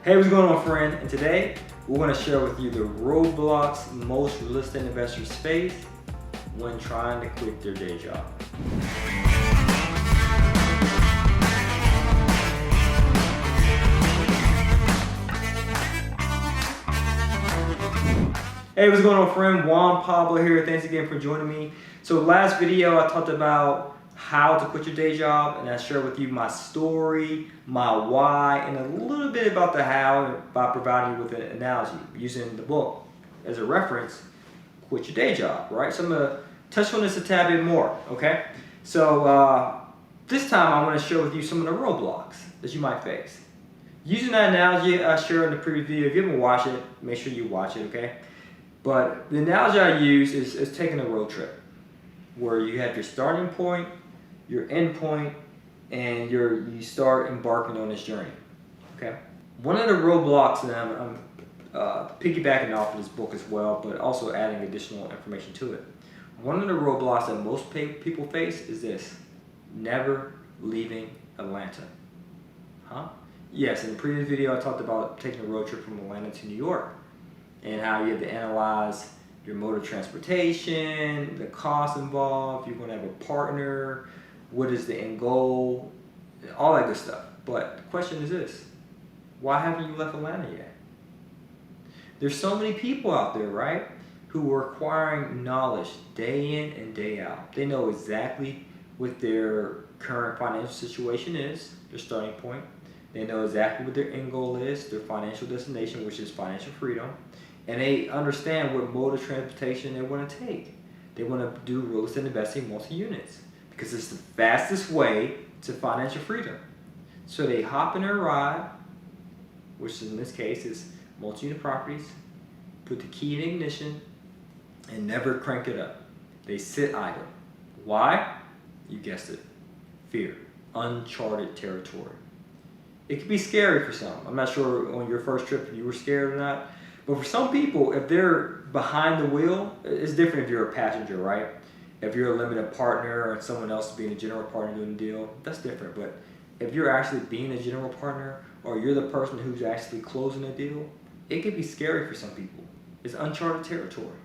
Hey, what's going on, friend? And today we're going to share with you the roadblocks most real estate investors face when trying to quit their day job. Hey, what's going on, friend? Juan Pablo here. Thanks again for joining me. So last video I talked about how to quit your day job, and I shared with you my story, my why, and a little bit about the how by providing you with an analogy using the book as a reference. Quit your day job, right? So I'm going to touch on this a tad bit more, okay? So this time I want to share with you some of the roadblocks that you might face. Using that analogy I shared in the previous video, if you haven't watched it, make sure you watch it, okay? But the analogy I use is taking a road trip where you have your starting point, your end point, and you start embarking on this journey, okay? One of the roadblocks, and I'm piggybacking off of this book as well, but also adding additional information to it. One of the roadblocks that most people face is this: never leaving Atlanta. Huh? Yes, in the previous video I talked about taking a road trip from Atlanta to New York and how you have to analyze your mode of transportation, the costs involved, you're going to have a partner, what is the end goal, all that good stuff. But the question is this: why haven't you left Atlanta yet? There's so many people out there, right, who are acquiring knowledge day in and day out. They know exactly what their current financial situation is, their starting point. They know exactly what their end goal is, their financial destination, which is financial freedom. And they understand what mode of transportation they want to take. They want to do real estate investing multi-units because it's the fastest way to financial freedom. So they hop in their ride, which in this case is multi-unit properties, put the key in ignition, and never crank it up. They sit idle. Why? You guessed it. Fear. Uncharted territory. It can be scary for some. I'm not sure on your first trip if you were scared or not. But for some people, if they're behind the wheel, it's different if you're a passenger, right? If you're a limited partner or someone else being a general partner doing the deal, that's different. But if you're actually being a general partner or you're the person who's actually closing the deal, it can be scary for some people. It's uncharted territory.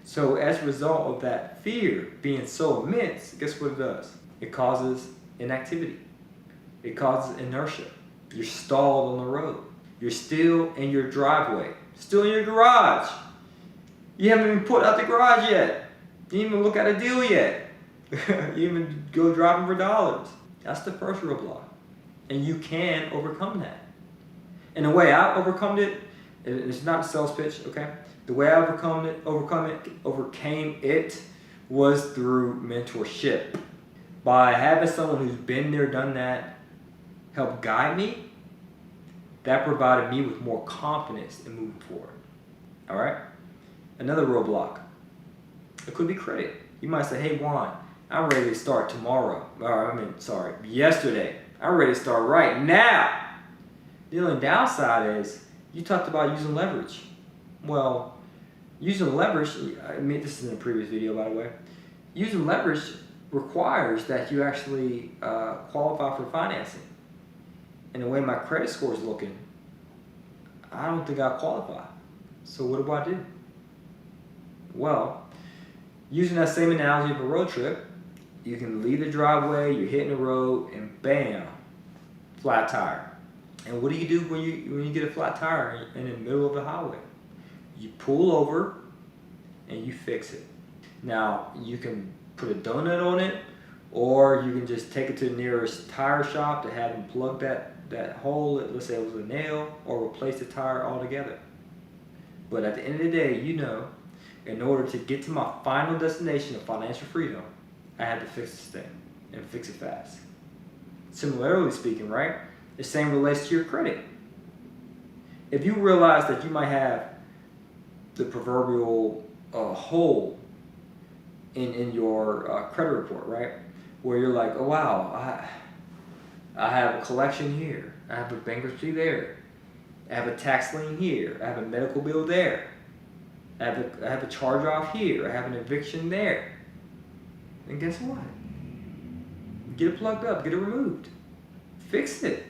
So as a result of that fear being so immense, guess what it does? It causes inactivity. It causes inertia. You're stalled on the road. You're still in your driveway, still in your garage. You haven't even put out the garage yet. You didn't even look at a deal yet. You even go driving for dollars. That's the first roadblock. And you can overcome that. And the way I overcome it, it's not a sales pitch, okay? The way I overcame it was through mentorship. By having someone who's been there, done that, help guide me, that provided me with more confidence in moving forward. All right? Another roadblock. It could be credit. You might say, hey, Juan, I'm ready to start tomorrow. Yesterday. I'm ready to start right now. The only downside is you talked about using leverage. Well, using leverage, this is in a previous video, by the way. Using leverage requires that you actually qualify for financing. And the way my credit score is looking, I don't think I qualify. So what do? Well, using that same analogy of a road trip, you can leave the driveway, you're hitting the road, and bam, flat tire. And what do you do when you get a flat tire in the middle of the highway? You pull over and you fix it. Now, you can put a donut on it, or you can just take it to the nearest tire shop to have them plug that hole, let's say it was a nail, or replace the tire altogether. But at the end of the day, you know, in order to get to my final destination of financial freedom, I had to fix this thing and fix it fast. Similarly speaking, right? The same relates to your credit. If you realize that you might have the proverbial hole in your credit report, right? Where you're like, oh wow, I have a collection here, I have a bankruptcy there, I have a tax lien here, I have a medical bill there, I have a charge off here, I have an eviction there. And guess what? Get it plugged up, get it removed, fix it.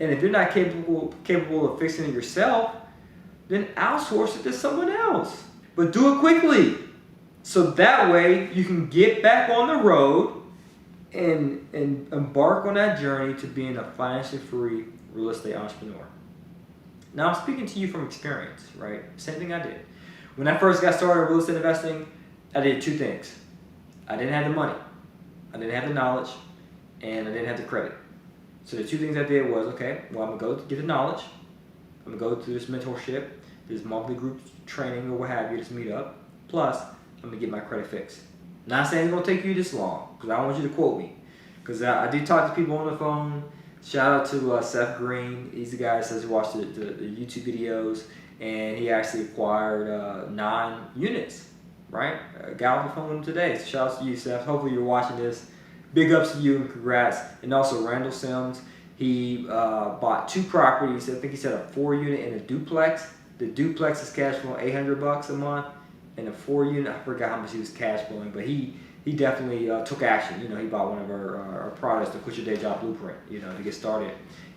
And if you're not capable of fixing it yourself, then outsource it to someone else. But do it quickly. So that way you can get back on the road and embark on that journey to being a financially free real estate entrepreneur. Now I'm speaking to you from experience, right? Same thing I did. When I first got started in real estate investing, I did two things. I didn't have the money, I didn't have the knowledge, and I didn't have the credit. So the two things I did was, okay, well, I'm gonna go get the knowledge. I'm gonna go through this mentorship, this monthly group training or what have you, this meetup. Plus, I'm gonna get my credit fixed. Not saying it's gonna take you this long, because I don't want you to quote me. Because I do talk to people on the phone. Shout out to Seth Green. He's the guy that says he watched the YouTube videos, and he actually acquired 9 units, right? Got off the phone with him today. So shout out to you, Seth. Hopefully you're watching this. Big ups to you and congrats. And also Randall Sims. He bought 2 properties. I think he said a 4-unit and a duplex. The duplex is cash flowing $800 a month, and the 4-unit, I forgot how much he was cash flowing, but he definitely took action. You know, he bought one of our products, the Quit Your Day Job Blueprint, you know, to get started.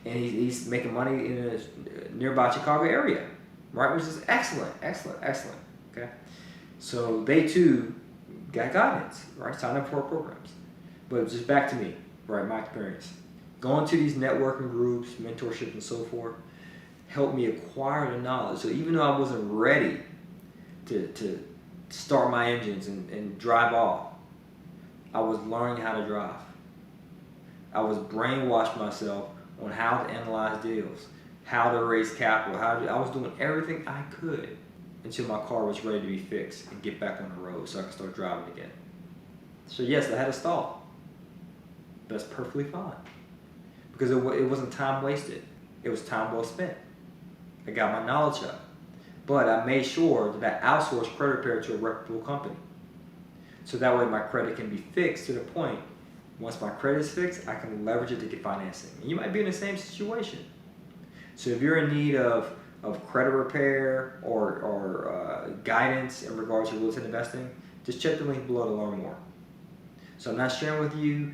And he's making money in a nearby Chicago area, right? Which is excellent, excellent, excellent. Okay, so they too got guidance, right? Sign up for our programs. But just back to me, right? My experience, going to these networking groups, mentorship, and so forth, helped me acquire the knowledge. So even though I wasn't ready to start my engines and drive off, I was learning how to drive. I was brainwashed myself on how to analyze deals, how to raise capital, I was doing everything I could until my car was ready to be fixed and get back on the road so I could start driving again. So yes, I had to stall. That's perfectly fine. Because it wasn't time wasted. It was time well spent. I got my knowledge up. But I made sure that I outsourced credit repair to a reputable company. So that way my credit can be fixed to the point, once my credit is fixed, I can leverage it to get financing. And you might be in the same situation. So if you're in need of credit repair or guidance in regards to real estate investing, just check the link below to learn more. So I'm not sharing with you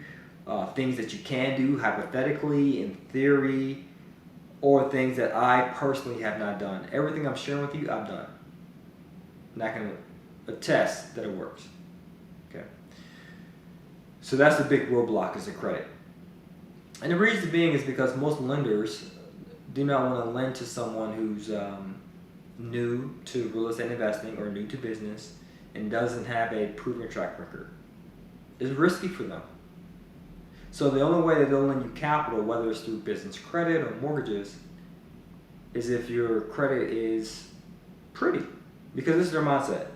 things that you can do hypothetically, in theory, or things that I personally have not done. Everything I'm sharing with you, I've done. And I can attest that it works. Okay. So that's the big roadblock, is the credit. And the reason being is because most lenders do not want to lend to someone who's new to real estate investing or new to business and doesn't have a proven track record. It's risky for them. So the only way that they'll lend you capital, whether it's through business credit or mortgages, is if your credit is pretty. Because this is their mindset.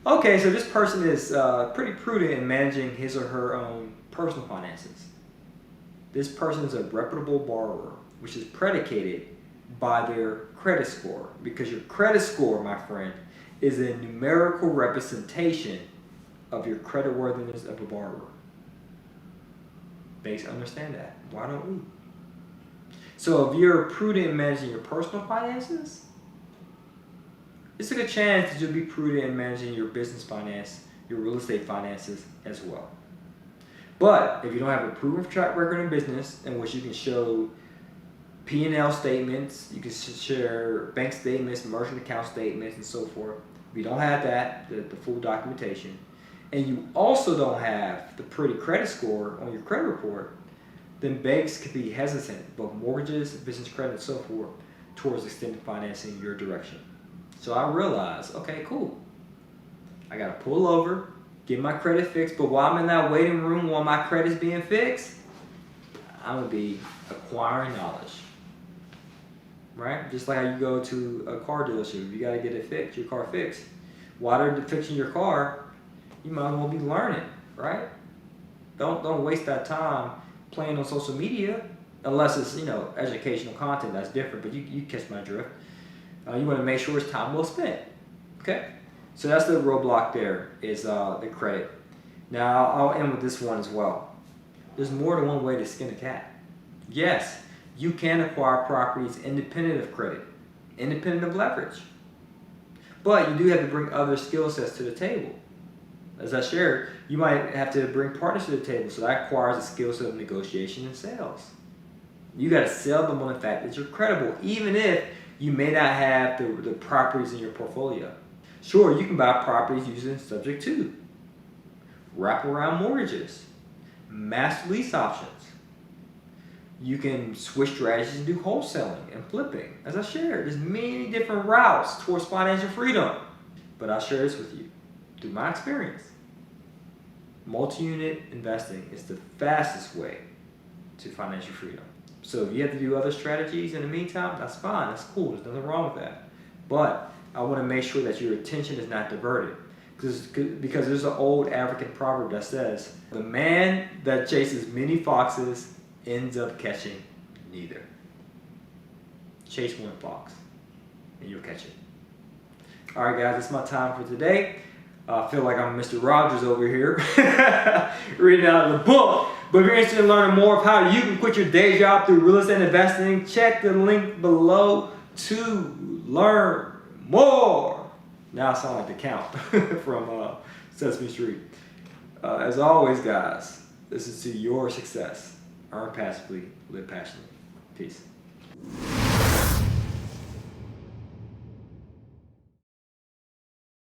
Okay, so this person is pretty prudent in managing his or her own personal finances. This person is a reputable borrower, which is predicated by their credit score. Because your credit score, my friend, is a numerical representation of your creditworthiness of a borrower. Banks understand that. Why don't we? So if you're prudent in managing your personal finances, it's a good chance that you'll be prudent in managing your business finance, your real estate finances as well. But if you don't have a proven track record in business in which you can show P&L statements, you can share bank statements, merchant account statements, and so forth. If you don't have that, the full documentation, and you also don't have the pretty credit score on your credit report, then banks could be hesitant, both mortgages, business credit, and so forth, towards extending financing in your direction. So I realized, okay, cool. I got to pull over, get my credit fixed, but while I'm in that waiting room while my credit's being fixed, I'm going to be acquiring knowledge. Right? Just like how you go to a car dealership. You got to get it fixed, your car fixed. While they're fixing your car, you might as well be learning, right? Don't waste that time playing on social media, unless it's, educational content. That's different, but you catch my drift. You want to make sure it's time well spent. Okay? So that's the roadblock there, is the credit. Now, I'll end with this one as well. There's more than one way to skin a cat. Yes, you can acquire properties independent of credit, independent of leverage. But you do have to bring other skill sets to the table. As I shared, you might have to bring partners to the table, so that requires a skill set of negotiation and sales. You got to sell them on the fact that you're credible, even if you may not have the properties in your portfolio. Sure, you can buy properties using subject to, wraparound mortgages, master lease options. You can switch strategies and do wholesaling and flipping. As I shared, there's many different routes towards financial freedom. But I'll share this with you through my experience. Multi-unit investing is the fastest way to financial freedom. So if you have to do other strategies in the meantime, that's fine, that's cool, there's nothing wrong with that. But I want to make sure that your attention is not diverted. Because there's an old African proverb that says, the man that chases many foxes ends up catching neither. Chase one fox and you'll catch it. All right, guys, that's my time for today. I feel like I'm Mr. Rogers over here reading out of the book. But if you're interested in learning more of how you can quit your day job through real estate investing, check the link below to learn more. Now I sound like the Count from Sesame Street. As always, guys, this is to your success. Earn passively, live passionately. Peace.